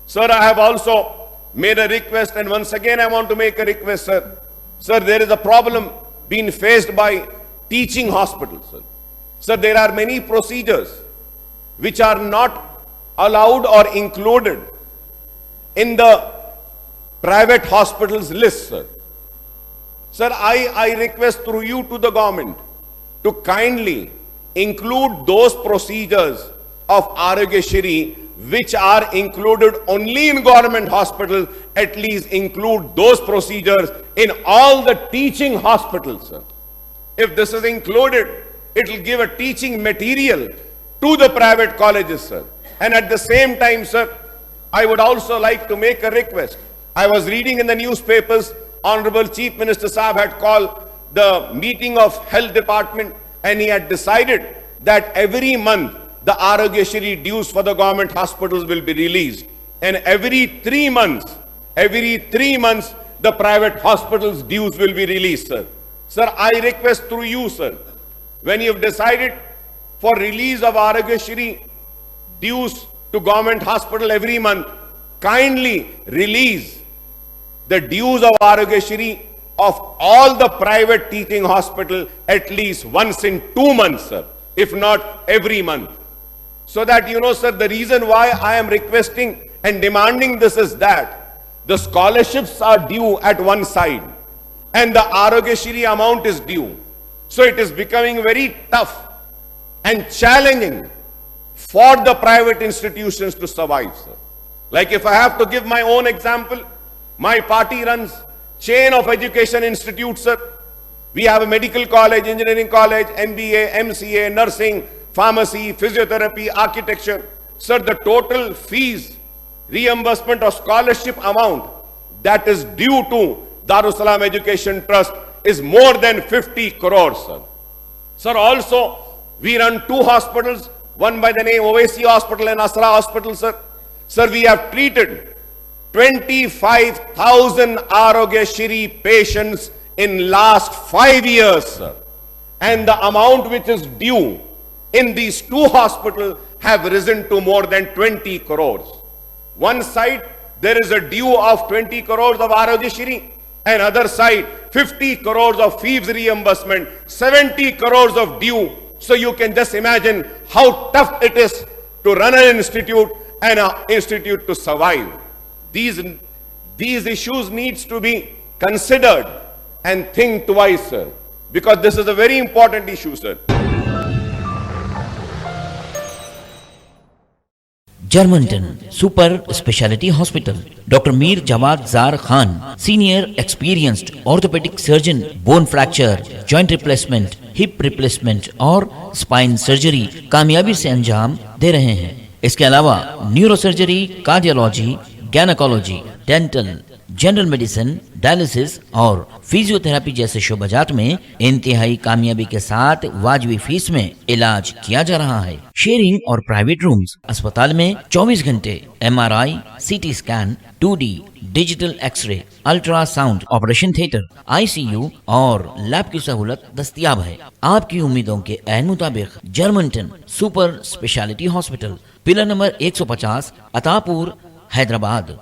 Sir, I have also made a request, and once again I want to make a request, sir. Sir, there is a problem being faced by teaching hospitals, sir. Sir, there are many procedures which are not allowed or included in the private hospitals list, sir. Sir, I request through you to the government to kindly include those procedures of Aarogyasri which are included only in government hospitals, at least include those procedures in all the teaching hospitals, sir. If this is included, it will give a teaching material to the private colleges, sir. And at the same time, sir, I would also like to make a request. I was reading in the newspapers, Honorable Chief Minister Saab had called the meeting of Health Department, and he had decided that every month the Aarogyasri dues for the government hospitals will be released. And every 3 months, the private hospitals dues will be released, sir. Sir, I request through you, sir, when you have decided for release of Aarogyasri dues to government hospital every month, kindly release the dues of Aarogyasri of all the private teaching hospital at least once in 2 months, sir, if not every month. So that, you know, sir, the reason why I am requesting and demanding this is that the scholarships are due at one side and the Aarogyasri amount is due. So it is becoming very tough and challenging for the private institutions to survive, sir. Like if I have to give my own example, my party runs chain of education institutes, sir. We have a medical college, engineering college, MBA, MCA, nursing, pharmacy, physiotherapy, architecture. Sir, the total fees, reimbursement or scholarship amount that is due to Darussalam Education Trust is more than 50 crores, sir. Sir, also, we run 2 hospitals, one by the name Owaisi Hospital and Asra Hospital, sir. Sir, we have treated 25,000 Aarogyasri patients in last 5 years, sir. And the amount which is due in these 2 hospitals have risen to more than 20 crores. One side, there is a due of 20 crores of Aarogyasri, and other side, 50 crores of fees reimbursement, 70 crores of due. So you can just imagine how tough it is to run an institute and an institute to survive. These issues needs to be considered and think twice, sir, because this is a very important issue, sir. Germantown Super Speciality Hospital. Dr. Mir Jawad Zar Khan, senior experienced orthopedic surgeon, bone fracture, joint replacement, hip replacement और spine surgery कामयाबी से अंजाम दे रहे हैं। इसके अलावा neuro surgery, cardiology, gynaecology, dental, general medicine, dialysis और फिजियोथेरेपी जैसे शोबाजात में इंतहाई कामयाबी के साथ वाजबी फीस में इलाज किया जा रहा है। शेयरिंग और प्राइवेट रूम्स। अस्पताल में 24 घंटे MRI, CT scan, 2D digital X ray, ultrasound, operation theatre, ICU और लैब की सहूलत दस्तयाब है। आपकी उम्मीदों के ऐन मुताबिक Germanten super speciality hospital, pillar number 150, Attapur, Hyderabad.